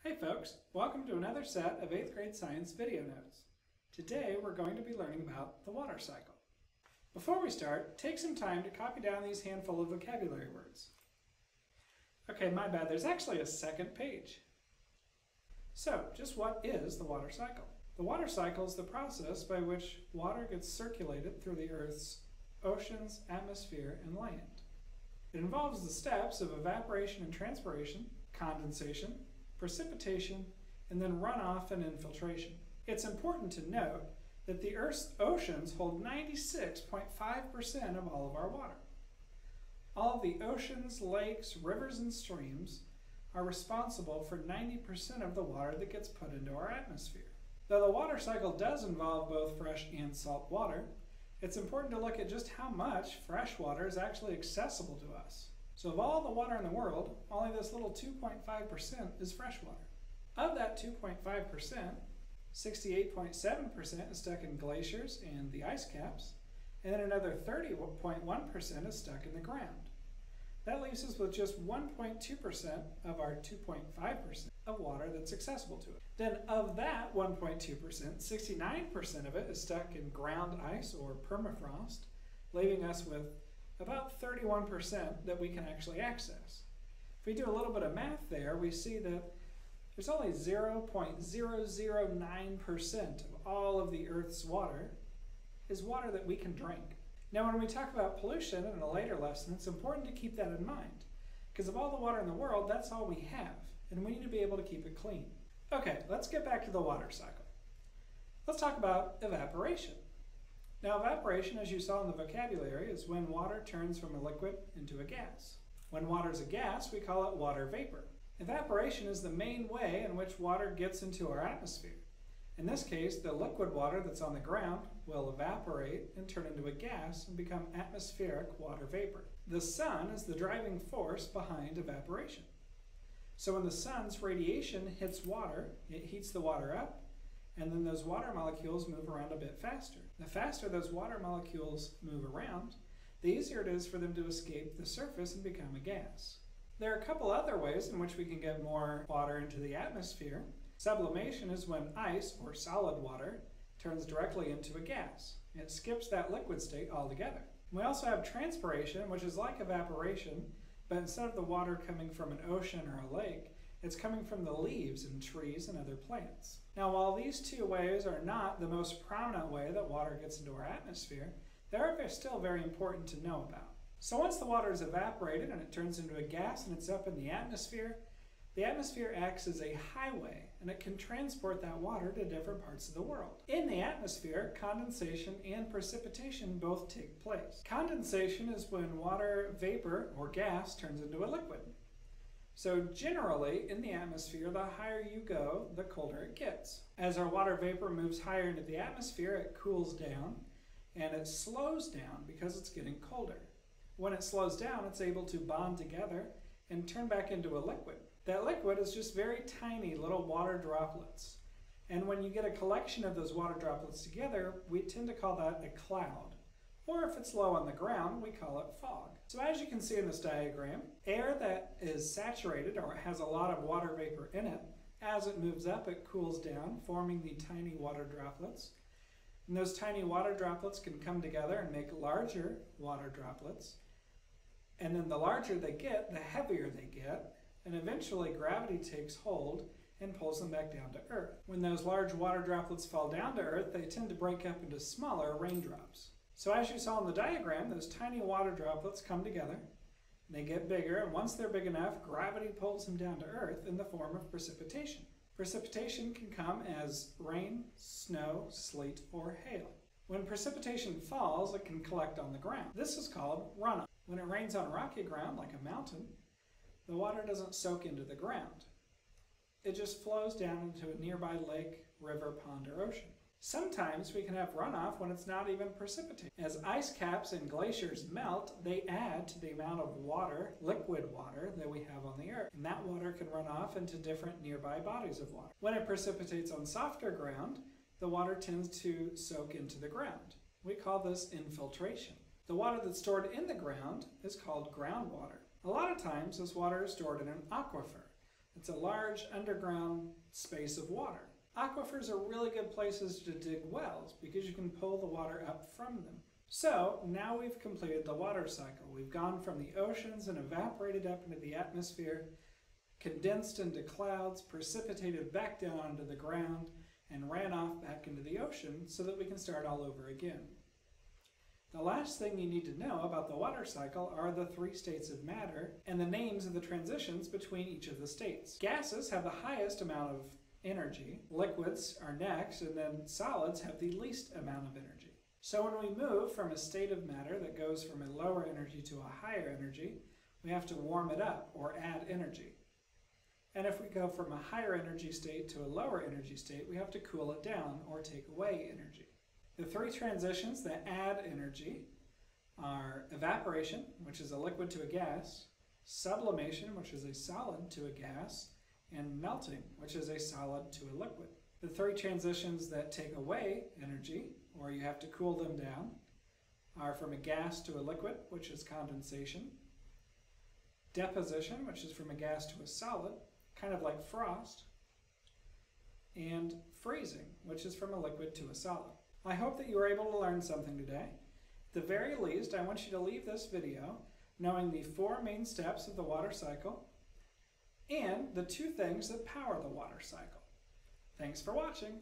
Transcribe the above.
Hey folks, welcome to another set of 8th grade science video notes. Today we're going to be learning about the water cycle. Before we start, take some time to copy down these handful of vocabulary words. Okay, my bad, there's actually a second page. So, just what is the water cycle? The water cycle is the process by which water gets circulated through the Earth's oceans, atmosphere, and land. It involves the steps of evaporation and transpiration, condensation, precipitation, and then runoff and infiltration. It's important to note that the Earth's oceans hold 96.5% of all of our water. All of the oceans, lakes, rivers, and streams are responsible for 90% of the water that gets put into our atmosphere. Though the water cycle does involve both fresh and salt water, it's important to look at just how much fresh water is actually accessible to us. So of all the water in the world, only this little 2.5% is fresh water. Of that 2.5%, 68.7% is stuck in glaciers and the ice caps, and then another 30.1% is stuck in the ground. That leaves us with just 1.2% of our 2.5% of water that's accessible to it. Then of that 1.2%, 69% of it is stuck in ground ice or permafrost, leaving us with about 31% that we can actually access. If we do a little bit of math there, we see that there's only 0.009% of all of the Earth's water is water that we can drink. Now when we talk about pollution in a later lesson, it's important to keep that in mind, because of all the water in the world, that's all we have, and we need to be able to keep it clean. Okay, let's get back to the water cycle. Let's talk about evaporation. Now evaporation, as you saw in the vocabulary, is when water turns from a liquid into a gas. When water is a gas, we call it water vapor. Evaporation is the main way in which water gets into our atmosphere. In this case, the liquid water that's on the ground will evaporate and turn into a gas and become atmospheric water vapor. The sun is the driving force behind evaporation. So when the sun's radiation hits water, it heats the water up, and then those water molecules move around a bit faster. The faster those water molecules move around, the easier it is for them to escape the surface and become a gas. There are a couple other ways in which we can get more water into the atmosphere. Sublimation is when ice, or solid water, turns directly into a gas. It skips that liquid state altogether. We also have transpiration, which is like evaporation, but instead of the water coming from an ocean or a lake, it's coming from the leaves in trees and other plants. Now, while these two ways are not the most prominent way that water gets into our atmosphere, they're still very important to know about. So once the water is evaporated and it turns into a gas and it's up in the atmosphere acts as a highway, and it can transport that water to different parts of the world. In the atmosphere, condensation and precipitation both take place. Condensation is when water vapor or gas turns into a liquid. So generally, in the atmosphere, the higher you go, the colder it gets. As our water vapor moves higher into the atmosphere, it cools down, and it slows down because it's getting colder. When it slows down, it's able to bond together and turn back into a liquid. That liquid is just very tiny little water droplets. And when you get a collection of those water droplets together, we tend to call that a cloud. Or if it's low on the ground, we call it fog. So as you can see in this diagram, air that is saturated or has a lot of water vapor in it, as it moves up, it cools down, forming the tiny water droplets. And those tiny water droplets can come together and make larger water droplets. And then the larger they get, the heavier they get, and eventually gravity takes hold and pulls them back down to Earth. When those large water droplets fall down to Earth, they tend to break up into smaller raindrops. So as you saw in the diagram, those tiny water droplets come together, they get bigger, and once they're big enough, gravity pulls them down to Earth in the form of precipitation. Precipitation can come as rain, snow, sleet, or hail. When precipitation falls, it can collect on the ground. This is called runoff. When it rains on rocky ground, like a mountain, the water doesn't soak into the ground. It just flows down into a nearby lake, river, pond, or ocean. Sometimes we can have runoff when it's not even precipitating. As ice caps and glaciers melt, they add to the amount of water, liquid water, that we have on the Earth. And that water can run off into different nearby bodies of water. When it precipitates on softer ground, the water tends to soak into the ground. We call this infiltration. The water that's stored in the ground is called groundwater. A lot of times this water is stored in an aquifer. It's a large underground space of water. Aquifers are really good places to dig wells because you can pull the water up from them. So now we've completed the water cycle. We've gone from the oceans and evaporated up into the atmosphere, condensed into clouds, precipitated back down onto the ground, and ran off back into the ocean so that we can start all over again. The last thing you need to know about the water cycle are the 3 states of matter and the names of the transitions between each of the states. Gases have the highest amount of energy, liquids are next, and then solids have the least amount of energy. So when we move from a state of matter that goes from a lower energy to a higher energy, we have to warm it up or add energy. And if we go from a higher energy state to a lower energy state, we have to cool it down or take away energy. The 3 transitions that add energy are evaporation, which is a liquid to a gas, sublimation, which is a solid to a gas, and melting, which is a solid to a liquid. The 3 transitions that take away energy, or you have to cool them down, are from a gas to a liquid, which is condensation, deposition, which is from a gas to a solid, kind of like frost, and freezing, which is from a liquid to a solid. I hope that you were able to learn something today. At the very least, I want you to leave this video knowing the 4 main steps of the water cycle and the 2 things that power the water cycle. Thanks for watching.